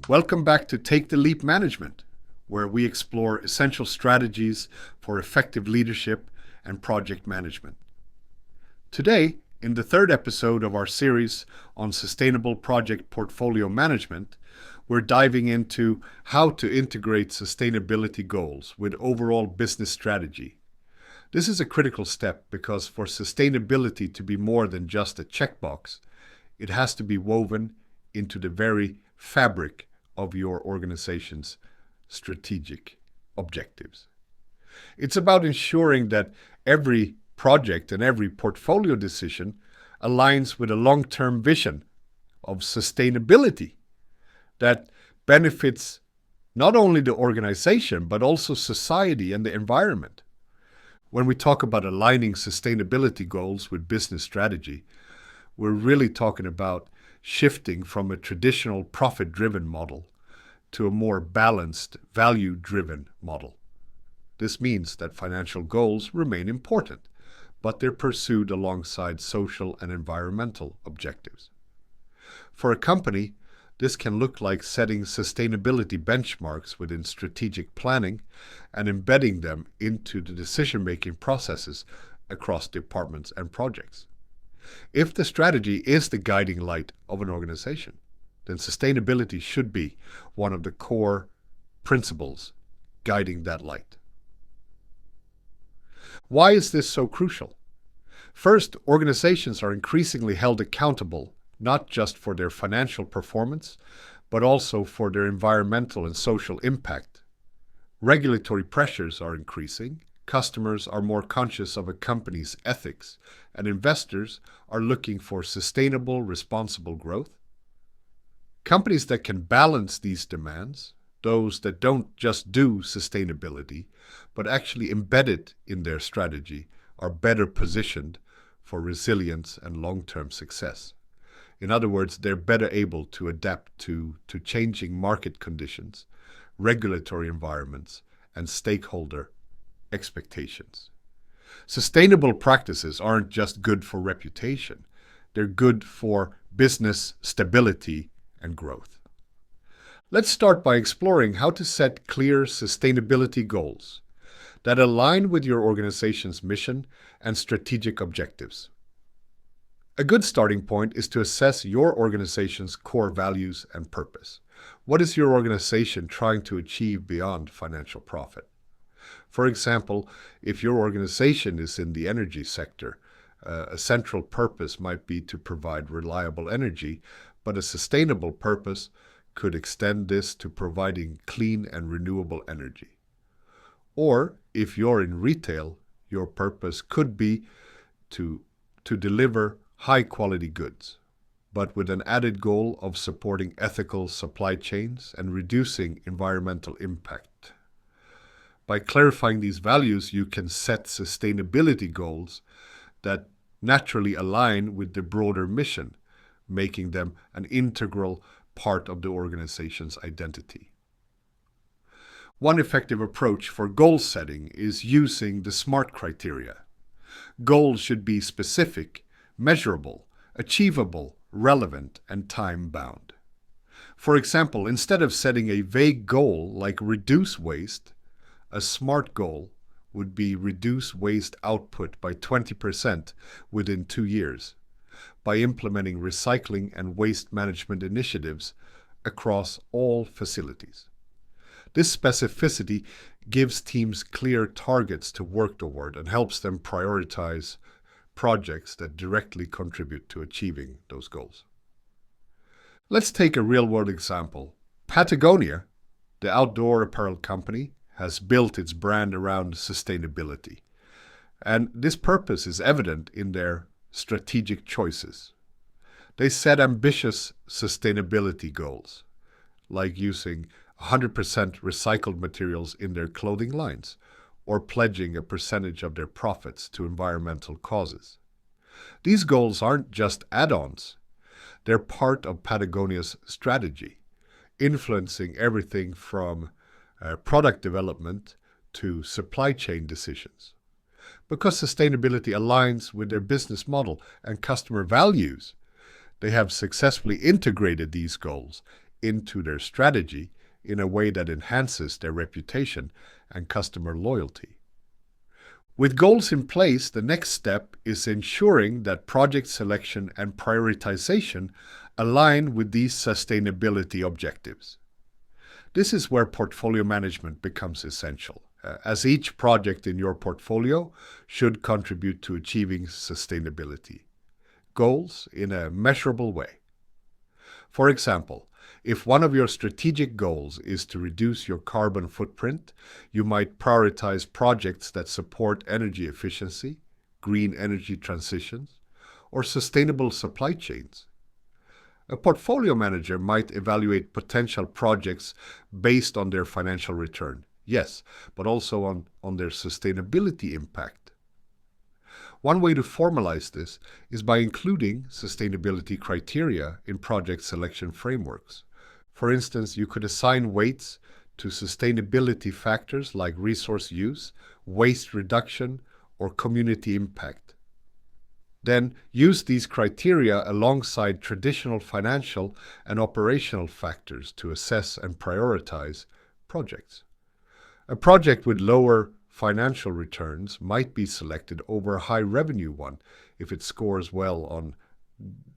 Welcome back to Take the Leap Management, where we explore essential strategies for effective leadership and project management. Today, in the third episode of our series on sustainable project portfolio management, we're diving into how to integrate sustainability goals with overall business strategy. This is a critical step because for sustainability to be more than just a checkbox, it has to be woven into the very fabric of your organization's strategic objectives. It's about ensuring that every project and every portfolio decision aligns with a long-term vision of sustainability that benefits not only the organization, but also society and the environment. When we talk about aligning sustainability goals with business strategy, we're really talking about shifting from a traditional profit-driven model to a more balanced, value-driven model. This means that financial goals remain important, but they're pursued alongside social and environmental objectives. For a company, this can look like setting sustainability benchmarks within strategic planning and embedding them into the decision-making processes across departments and projects. If the strategy is the guiding light of an organization, then sustainability should be one of the core principles guiding that light. Why is this so crucial? First, organizations are increasingly held accountable not just for their financial performance, but also for their environmental and social impact. Regulatory pressures are increasing, customers are more conscious of a company's ethics, and investors are looking for sustainable, responsible growth. Companies that can balance these demands, those that don't just do sustainability, but actually embed it in their strategy, are better positioned for resilience and long-term success. In other words, they're better able to adapt to changing market conditions, regulatory environments, and stakeholder expectations. Sustainable practices aren't just good for reputation, they're good for business stability and growth. Let's start by exploring how to set clear sustainability goals that align with your organization's mission and strategic objectives. A good starting point is to assess your organization's core values and purpose. What is your organization trying to achieve beyond financial profit? For example, if your organization is in the energy sector, a central purpose might be to provide reliable energy, but a sustainable purpose could extend this to providing clean and renewable energy. Or if you're in retail, your purpose could be to deliver high-quality goods, but with an added goal of supporting ethical supply chains and reducing environmental impact. By clarifying these values, you can set sustainability goals that naturally align with the broader mission, making them an integral part of the organization's identity. One effective approach for goal setting is using the SMART criteria. Goals should be specific, measurable, achievable, relevant, and time-bound. For example, instead of setting a vague goal like reduce waste, a SMART goal would be reduce waste output by 20% within 2 years by implementing recycling and waste management initiatives across all facilities. This specificity gives teams clear targets to work toward and helps them prioritize projects that directly contribute to achieving those goals. Let's take a real-world example. Patagonia, the outdoor apparel company, has built its brand around sustainability. And this purpose is evident in their strategic choices. They set ambitious sustainability goals, like using 100% recycled materials in their clothing lines, or pledging a percentage of their profits to environmental causes. These goals aren't just add-ons, they're part of Patagonia's strategy, influencing everything from product development to supply chain decisions. Because sustainability aligns with their business model and customer values, they have successfully integrated these goals into their strategy in a way that enhances their reputation and customer loyalty. With goals in place, the next step is ensuring that project selection and prioritization align with these sustainability objectives. This is where portfolio management becomes essential, as each project in your portfolio should contribute to achieving sustainability goals in a measurable way. For example, if one of your strategic goals is to reduce your carbon footprint, you might prioritize projects that support energy efficiency, green energy transitions, or sustainable supply chains. A portfolio manager might evaluate potential projects based on their financial return, yes, but also on their sustainability impact. One way to formalize this is by including sustainability criteria in project selection frameworks. For instance, you could assign weights to sustainability factors like resource use, waste reduction, or community impact. Then use these criteria alongside traditional financial and operational factors to assess and prioritize projects. A project with lower financial returns might be selected over a high revenue one if it scores well on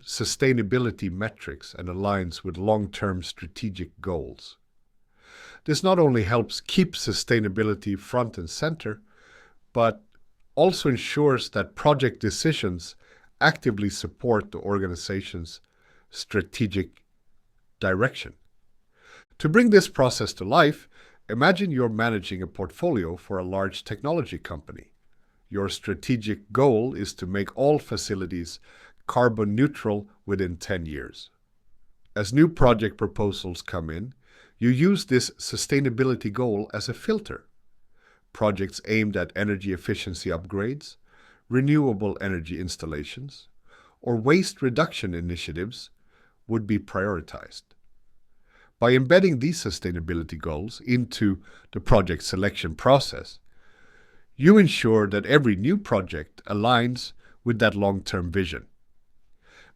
sustainability metrics and aligns with long-term strategic goals. This not only helps keep sustainability front and center, but also ensures that project decisions actively support the organization's strategic direction. To bring this process to life, imagine you're managing a portfolio for a large technology company. Your strategic goal is to make all facilities carbon neutral within 10 years. As new project proposals come in, you use this sustainability goal as a filter. Projects aimed at energy efficiency upgrades, renewable energy installations, or waste reduction initiatives would be prioritized. By embedding these sustainability goals into the project selection process, you ensure that every new project aligns with that long-term vision,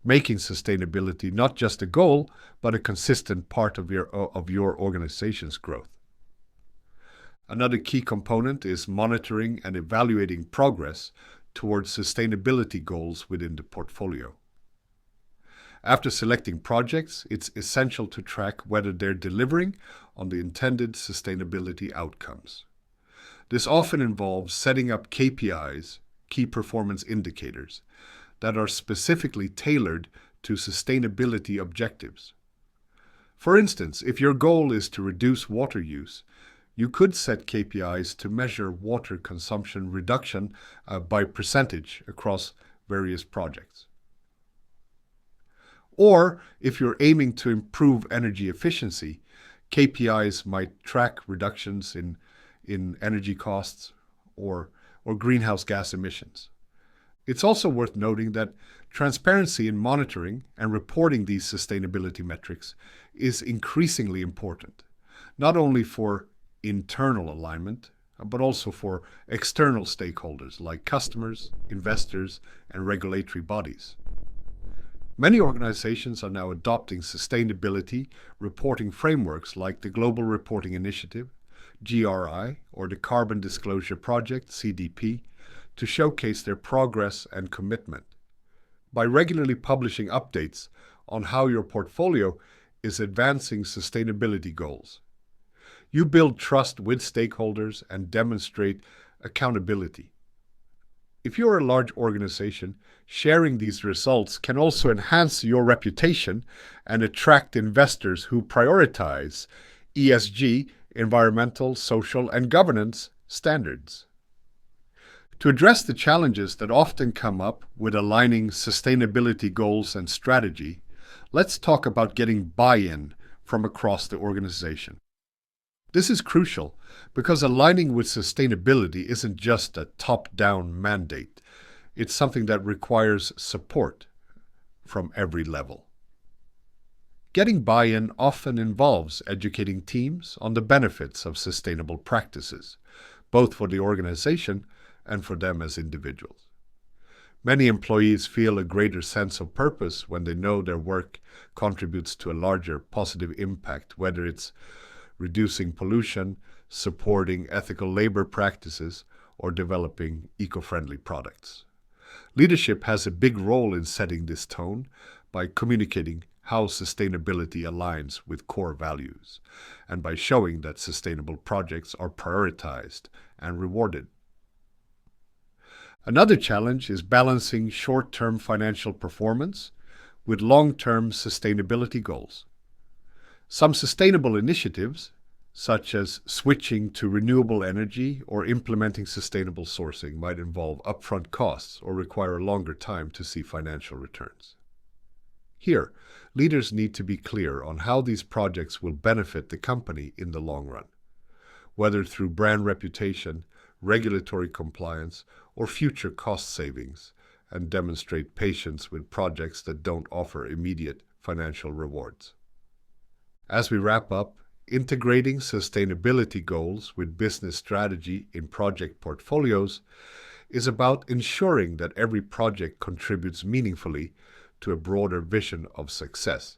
making sustainability not just a goal, but a consistent part of your organization's growth. Another key component is monitoring and evaluating progress towards sustainability goals within the portfolio. After selecting projects, it's essential to track whether they're delivering on the intended sustainability outcomes. This often involves setting up KPIs, key performance indicators, that are specifically tailored to sustainability objectives. For instance, if your goal is to reduce water use, you could set KPIs to measure water consumption reduction by percentage across various projects. Or, if you're aiming to improve energy efficiency, KPIs might track reductions in energy costs or greenhouse gas emissions. It's also worth noting that transparency in monitoring and reporting these sustainability metrics is increasingly important, not only for internal alignment, but also for external stakeholders like customers, investors, and regulatory bodies. Many organizations are now adopting sustainability reporting frameworks like the Global Reporting Initiative, GRI, or the Carbon Disclosure Project, CDP, to showcase their progress and commitment. By regularly publishing updates on how your portfolio is advancing sustainability goals, you build trust with stakeholders and demonstrate accountability. If you're a large organization, sharing these results can also enhance your reputation and attract investors who prioritize ESG, environmental, social, and governance standards. To address the challenges that often come up with aligning sustainability goals and strategy, let's talk about getting buy-in from across the organization. This is crucial because aligning with sustainability isn't just a top-down mandate. It's something that requires support from every level. Getting buy-in often involves educating teams on the benefits of sustainable practices, both for the organization and for them as individuals. Many employees feel a greater sense of purpose when they know their work contributes to a larger positive impact, whether it's reducing pollution, supporting ethical labor practices, or developing eco-friendly products. Leadership has a big role in setting this tone by communicating how sustainability aligns with core values, and by showing that sustainable projects are prioritized and rewarded. Another challenge is balancing short-term financial performance with long-term sustainability goals. Some sustainable initiatives, such as switching to renewable energy or implementing sustainable sourcing, might involve upfront costs or require a longer time to see financial returns. Here, leaders need to be clear on how these projects will benefit the company in the long run, whether through brand reputation, regulatory compliance, or future cost savings, and demonstrate patience with projects that don't offer immediate financial rewards. As we wrap up, integrating sustainability goals with business strategy in project portfolios is about ensuring that every project contributes meaningfully to a broader vision of success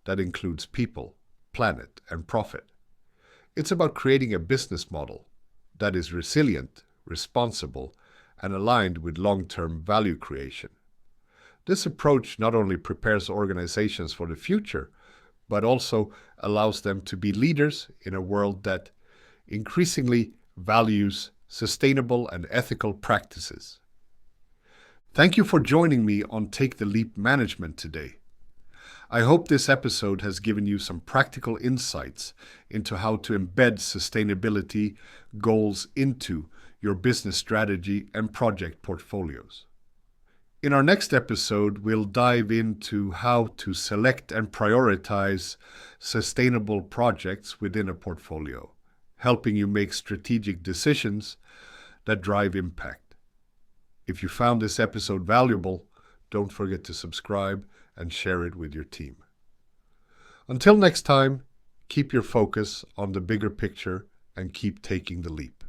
that includes people, planet, and profit. It's about creating a business model that is resilient, responsible, and aligned with long-term value creation. This approach not only prepares organizations for the future, but also allows them to be leaders in a world that increasingly values sustainable and ethical practices. Thank you for joining me on Take the Leap Management today. I hope this episode has given you some practical insights into how to embed sustainability goals into your business strategy and project portfolios. In our next episode, we'll dive into how to select and prioritize sustainable projects within a portfolio, helping you make strategic decisions that drive impact. If you found this episode valuable, don't forget to subscribe and share it with your team. Until next time, keep your focus on the bigger picture and keep taking the leap.